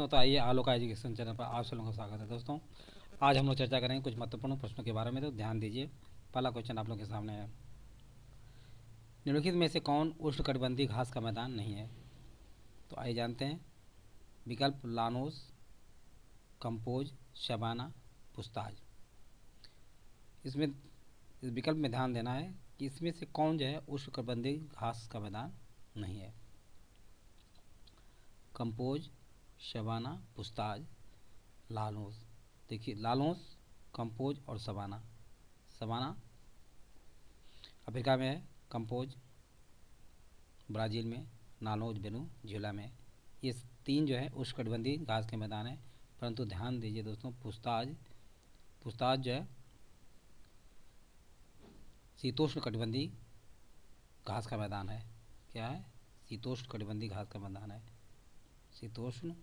दोस्तों, तो आइए आलोका एजुकेशन चैनल पर आप सभी लोगों का स्वागत है। दोस्तों, आज हम लोग चर्चा करेंगे कुछ महत्वपूर्ण प्रश्नों के बारे में, तो ध्यान दीजिए। पहला क्वेश्चन आप लोगों के सामने है, निम्नलिखित में से कौन उष्णकटिबंधीय घास का मैदान नहीं है? तो आइए जानते हैं। विकल्प लानोस, कंपोज, शबाना, पुस्ताज। इसमें इस विकल्प में ध्यान देना है कि इसमें से कौन जो है उष्णकटिबंधीय घास का मैदान नहीं है। Compose, Shabana, पुस्ताज, Llanos. देखिए, लानोस, कंपोज और सबाना। सबाना अफ्रीका में है, कंपोज ब्राज़ील में, नानोज वेनेजुएला में। ये तीन जो है उष्णकटिबंधीय घास के मैदान हैं। परंतु ध्यान दीजिए दोस्तों, पुस्ताज पुस्ताज जो है शीतोष्ण कटिबंधीय घास का मैदान है। क्या है? शीतोष्ण कटिबंधीय घास का मैदान है। शीतोष्ण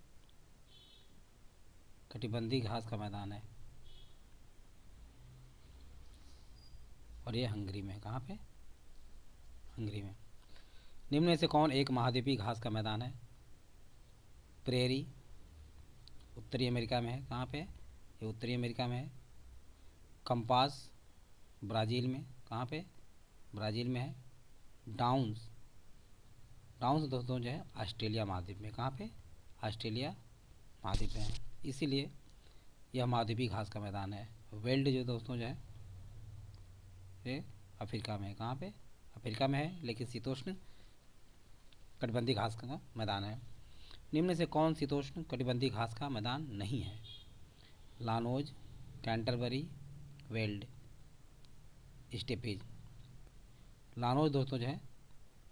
कटिबंधीय घास का मैदान है, और ये हंगरी में। कहाँ पे? हंगरी में। निम्न में से कौन एक महाद्वीपीय घास का मैदान है? प्रेरी उत्तरी अमेरिका में है। कहाँ पे? ये उत्तरी अमेरिका में है। कंपास ब्राज़ील में। कहाँ पे? ब्राज़ील में है। डाउन्स डाउन्स दोस्तों जो है ऑस्ट्रेलिया महाद्वीप में। कहाँ पे? ऑस्ट्रेलिया महाद्वीप में है, इसीलिए यह महाद्वीपीय घास का मैदान है। वेल्ड जो दोस्तों जो है ये अफ्रीका में है। कहाँ पे? अफ्रीका में है, लेकिन शीतोष्ण कटिबंधीय घास का मैदान है। निम्न में से कौन शीतोष्ण कटिबंधीय घास का मैदान नहीं है? Llanos, Canterbury, Veld, Steppes. Llanos दोस्तों जो है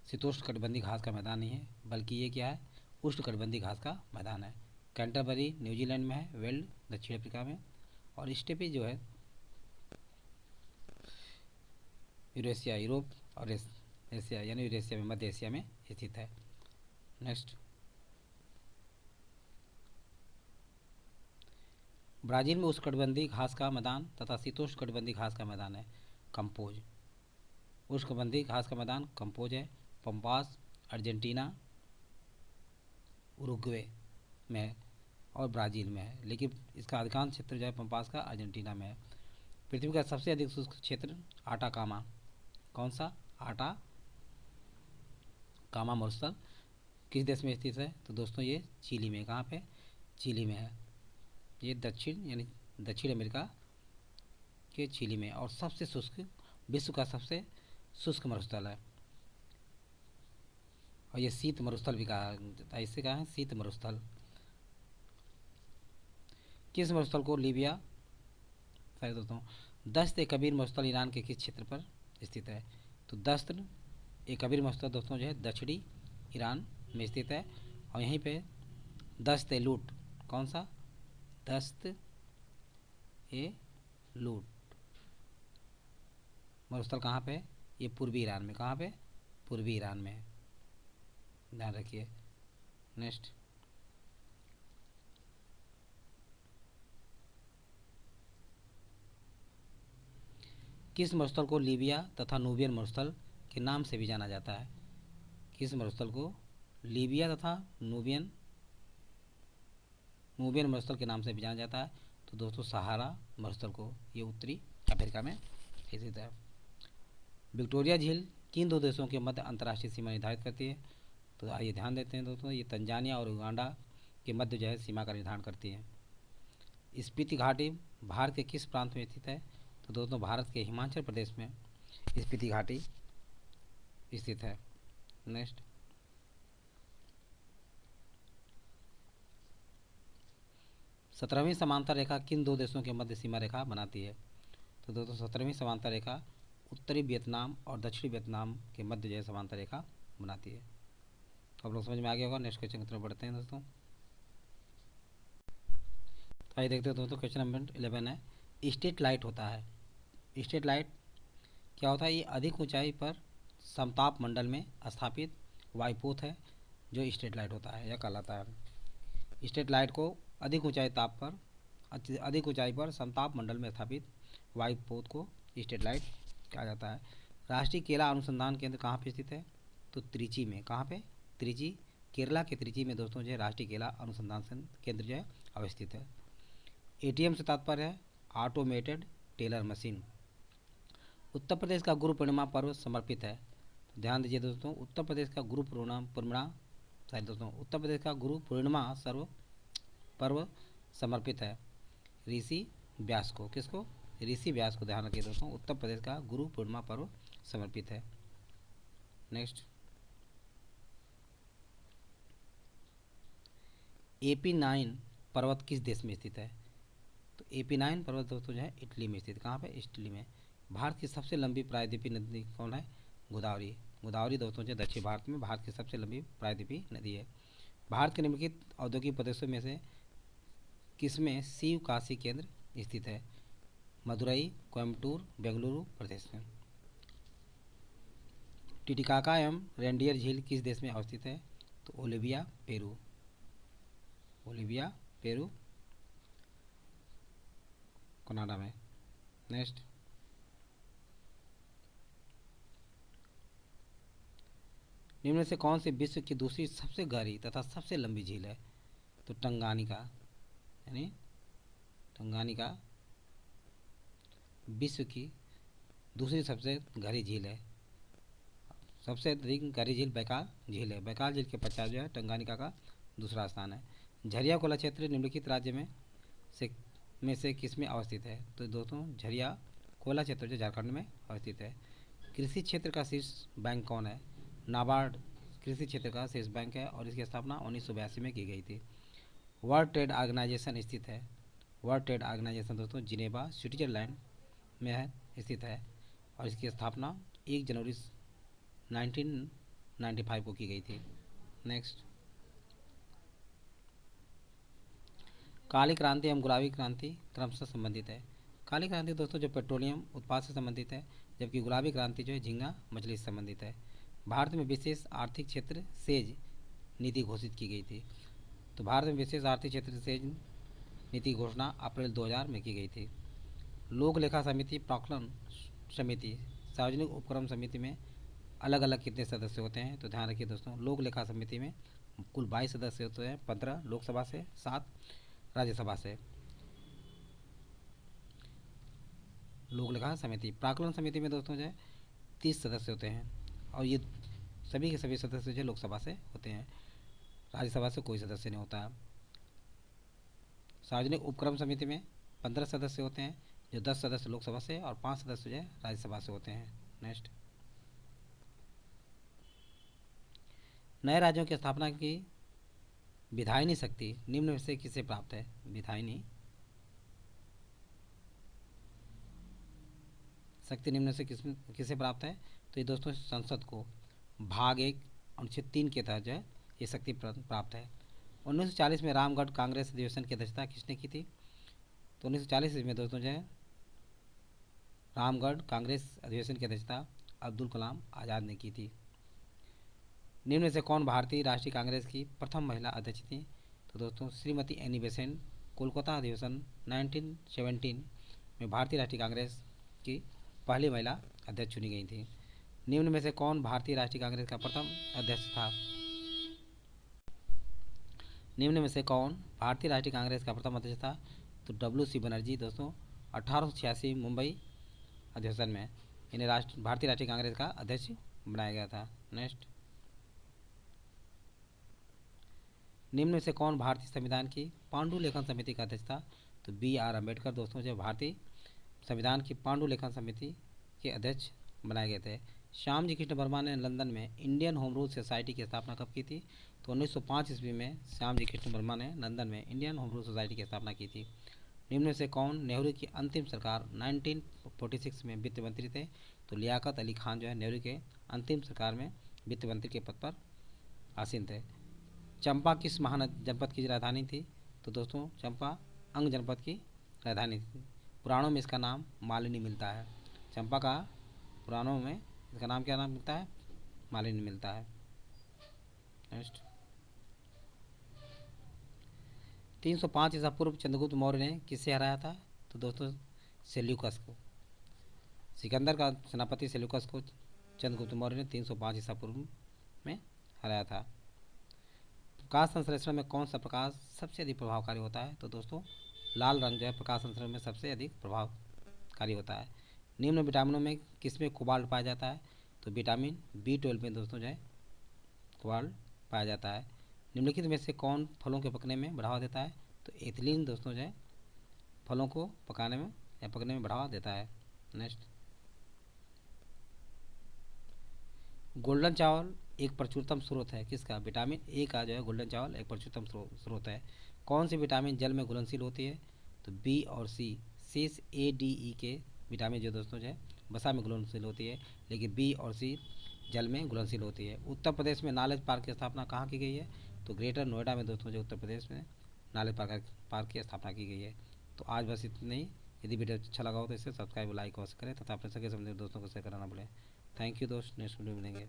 शीतोष्ण कटिबंधीय घास का मैदान नहीं है, बल्कि ये क्या है? उष्ण कटिबंधीय घास का मैदान है। कैंटरबरी न्यूजीलैंड में है, वेल्ड दक्षिण अफ्रीका में, और स्टेपीज जो है यूरेशिया, यूरोप और एशिया यानी यूरेशिया में, मध्य एशिया में स्थित है। नेक्स्ट, ब्राज़ील में उष्णकटिबंधीय घास का मैदान तथा शीतोष्ण कटिबंधीय घास का मैदान है कंपोज। उष्णकटिबंधीय घास का मैदान कंपोज है। पंपास अर्जेंटीना, उरुग्वे में है और ब्राज़ील में है, लेकिन इसका अधिकांश क्षेत्र जो है पंपास का अर्जेंटीना में है। पृथ्वी का सबसे अधिक शुष्क क्षेत्र आटाकामा। कौन सा? आटाकामा मरुस्थल किस देश में स्थित है? तो दोस्तों ये चिली में। कहाँ पे? चिली में है। ये दक्षिण यानी दक्षिण अमेरिका के चिली में, और सबसे शुष्क, विश्व का सबसे शुष्क मरुस्थल है। और ये शीत मरुस्थल भी कहा, इससे कहा है शीत मरुस्थल। किस मरुस्थल को लीबिया, सही दोस्तों, दस्त ए कबीर मरुस्थल ईरान के किस क्षेत्र पर स्थित है? तो दस्त ए कबीर मरुस्थल दोस्तों जो है दक्षिणी ईरान में स्थित है। और यहीं पे दस्त ए लूट, कौन सा? दस्त ए लूट मरुस्थल कहाँ पे? ये पूर्वी ईरान में। कहाँ पे? पूर्वी ईरान में है, ध्यान रखिए। नेक्स्ट, किस मरुस्थल को लीबिया तथा नूबियन मरुस्थल के नाम से भी जाना जाता है? किस मरुस्थल को लीबिया तथा नूबियन मरुस्थल के नाम से भी जाना जाता है? तो दोस्तों सहारा मरुस्थल को। ये उत्तरी अफ्रीका में स्थित है। विक्टोरिया झील किन दो देशों के मध्य अंतर्राष्ट्रीय सीमा निर्धारित करती है? तो आइए ध्यान देते हैं दोस्तों, ये तंजानिया और युगांडा के मध्य जो है सीमा का निर्धारण करती है। स्पीति घाटी भारत के किस प्रांत में स्थित है? तो दोस्तों भारत के हिमाचल प्रदेश में स्पीति घाटी स्थित है। नेक्स्ट, 17वीं समांतर रेखा किन दो देशों के मध्य सीमा रेखा बनाती है? तो दोस्तों 17वीं समांतर रेखा उत्तरी वियतनाम और दक्षिणी वियतनाम के मध्य जो है समांतर रेखा बनाती है। तो आप लोग समझ में आ गया होगा। नेक्स्ट क्वेश्चन की तरफ बढ़ते हैं दोस्तों। तो आइए देखते हैं दोस्तों, क्वेश्चन नंबर 11 है, स्ट्रीट लाइट होता है। स्ट्रीट लाइट क्या होता है? ये अधिक ऊंचाई पर समताप मंडल में स्थापित वायुपोत है जो स्ट्रीट लाइट होता है, यह कहलाता है। स्ट्रीट लाइट को अधिक ऊंचाई पर समताप मंडल में स्थापित वायुपोत को स्ट्रीट लाइट कहा जाता है। राष्ट्रीय केला अनुसंधान केंद्र कहाँ पे स्थित है? तो त्रिची में। कहाँ पे? त्रिची केरला के त्रिची में दोस्तों जो है राष्ट्रीय केला अनुसंधान केंद्र जो है अवस्थित है। एटीएम से तात्पर्य है automated teller machine. Uttar Pradesh का गुरु पूर्णिमा पर्व समर्पित है। तो ध्यान दीजिए दोस्तों, उत्तर प्रदेश का गुरु पूर्णिमा सर्व पर्व समर्पित है ऋषि व्यास को। किसको? ऋषि व्यास को। ध्यान रखिए दोस्तों, उत्तर प्रदेश का गुरु पूर्णिमा पर्व समर्पित है। नेक्स्ट, AP9 पर्वत किस देश में स्थित है? तो AP9 पर्वत दोस्तों जो है इटली में स्थित। कहाँ पे? इटली में। भारत की सबसे लंबी प्रायद्वीपीय नदी कौन है? गोदावरी। गोदावरी दोस्तों जो दक्षिण भारत में भारत की सबसे लंबी प्रायद्वीपीय नदी है। भारत के निम्नलिखित औद्योगिक प्रदेशों में से किसमें शिव काशी केंद्र स्थित है? मदुरई, कोयम्बटूर, बेंगलुरु प्रदेश में। टिटिकाका एवं रेंडियर झील किस देश में अवस्थित है? तो Olivia, Peru. Olivia, Peru, Canada में। नेक्स्ट, निम्न में से कौन सी विश्व की दूसरी सबसे गहरी तथा सबसे लंबी झील है? तो टंगानिका, यानी टंगानिका विश्व की दूसरी सबसे गहरी झील है। सबसे अधिक गहरी झील बैकाल झील है। बैकाल झील के पश्चात जो है टंगानिका का दूसरा स्थान है। झरिया कोला क्षेत्र निम्नलिखित राज्य में से किस में अवस्थित है? तो दोस्तों झरिया कोला क्षेत्र जो झारखंड में अवस्थित है। कृषि क्षेत्र का शीर्ष बैंक कौन है? नाबार्ड कृषि क्षेत्र का शीर्ष बैंक है और इसकी स्थापना 1982 में की गई थी। वर्ल्ड ट्रेड ऑर्गेनाइजेशन स्थित है। वर्ल्ड ट्रेड ऑर्गेनाइजेशन दोस्तों जिनेवा, स्विट्जरलैंड में है स्थित है और इसकी स्थापना 1 जनवरी 1995 को की गई थी। नेक्स्ट, काली क्रांति एवं गुलाबी क्रांति क्रमशः संबंधित है। काली क्रांति दोस्तों जो पेट्रोलियम उत्पाद से संबंधित है, जबकि गुलाबी क्रांति जो है झींगा मछली से संबंधित है। भारत में विशेष आर्थिक क्षेत्र सेज नीति घोषित की गई थी। तो भारत में विशेष आर्थिक क्षेत्र सेज नीति घोषणा अप्रैल 2000 में की गई थी। लोक लेखा समिति, प्राक्कलन समिति, सार्वजनिक उपक्रम समिति में अलग अलग कितने सदस्य होते हैं? तो ध्यान रखिए दोस्तों, लोक लेखा समिति में कुल 22 सदस्य होते हैं, 15 लोकसभा से, 7 राज्यसभा से। लोक लेखा समिति। प्राक्कलन समिति में दोस्तों जो है 30 सदस्य होते हैं और ये सभी के सभी सदस्य जो लोकसभा से होते हैं, राज्यसभा से कोई सदस्य नहीं होता है। सार्वजनिक उपक्रम समिति में 15 सदस्य होते हैं, जो 10 सदस्य लोकसभा से और 5 सदस्य जो है राज्यसभा से होते हैं। नेक्स्ट, नए राज्यों की स्थापना की विधायिनी शक्ति निम्न में से किसे प्राप्त है? विधायिनी शक्ति निम्न से किसे प्राप्त है? तो ये दोस्तों संसद को भाग 1 अनुच्छेद 3 के तहत जो है ये शक्ति प्राप्त है। 1940 में रामगढ़ कांग्रेस अधिवेशन की अध्यक्षता किसने की थी? तो 1940 में दोस्तों जो है रामगढ़ कांग्रेस अधिवेशन की अध्यक्षता अब्दुल कलाम आज़ाद ने की थी। निम्न में से कौन भारतीय राष्ट्रीय कांग्रेस की प्रथम महिला अध्यक्ष थी? तो दोस्तों श्रीमती एनी बेसेंट। कोलकाता अधिवेशन 1917 में भारतीय राष्ट्रीय कांग्रेस की पहली महिला अध्यक्ष चुनी गई थी। निम्न में से कौन भारतीय राष्ट्रीय कांग्रेस का प्रथम अध्यक्ष था? निम्न में से कौन भारतीय राष्ट्रीय कांग्रेस का प्रथम अध्यक्ष था? तो WC बनर्जी दोस्तों 1886 मुंबई अधिवेशन में इन्हें भारतीय राष्ट्रीय कांग्रेस का अध्यक्ष बनाया गया था। नेक्स्ट, निम्न में से कौन भारतीय संविधान की पांडुलेखन समिति का अध्यक्ष था? तो BR अम्बेडकर दोस्तों जो भारतीय संविधान की पांडुलेखन समिति के अध्यक्ष बनाए गए थे। श्याम जी कृष्ण वर्मा ने लंदन में इंडियन होम रूल सोसाइटी की स्थापना कब की थी? तो 1905 ईस्वी में श्याम जी कृष्ण वर्मा ने लंदन में इंडियन होम रूल सोसाइटी की स्थापना की थी। निम्न में से कौन नेहरू की अंतिम सरकार 1946 में वित्त मंत्री थे? तो लियाकत अली खान जो है नेहरू के अंतिम सरकार में वित्त मंत्री के पद पर आसीन थे। चंपा किस जनपद की राजधानी थी? तो दोस्तों चंपा अंग जनपद की राजधानी थी। पुराणों में इसका नाम मालिनी मिलता है। चंपा का पुराणों में इसका नाम क्या नाम मिलता है? मालिनी मिलता है। नेक्स्ट, 305 ईसा पूर्व चंद्रगुप्त मौर्य ने किसे हराया था? तो दोस्तों सेल्यूकस को। सिकंदर का सेनापति सेल्यूकस को चंद्रगुप्त मौर्य ने 305 ईसा पूर्व में हराया था। प्रकाश संश्लेषण में कौन सा प्रकाश सबसे अधिक प्रभावकारी होता है? तो दोस्तों लाल रंग जो है प्रकाश संश्लेषण में सबसे अधिक प्रभावकारी होता है। निम्न विटामिनों में किसमें कोबाल्ट पाया जाता है? तो विटामिन B12 में दोस्तों जो है कोबाल्ट पाया जाता है। निम्नलिखित में से कौन फलों के पकने में बढ़ावा देता है? तो एथिलीन दोस्तों जो है फलों को पकाने में या पकने में बढ़ावा देता है। नेक्स्ट, गोल्डन चावल एक प्रचुरतम स्रोत है किसका? विटामिन ए का जो है गोल्डन चावल एक प्रचुरतम स्रोत है। कौन सी विटामिन जल में घुलनशील होती है? तो बी और सी। शेष A, D, E के विटामिन जो दोस्तों जो है वसा में घुलनशील होती है, लेकिन बी और सी जल में घुलनशील होती है। उत्तर प्रदेश में नॉलेज पार्क की स्थापना कहाँ की गई है? तो ग्रेटर नोएडा में दोस्तों जो उत्तर प्रदेश में नॉलेज पार्क की स्थापना की गई है। तो आज बस इतना ही। यदि वीडियो अच्छा लगा हो तो इसे सब्सक्राइब लाइक अवश्य करें तथा अपने सगे संबंधित दोस्तों को शेयर करना भूलें। थैंक यू दोस्त, नेक्स्ट वीडियो मिलेंगे।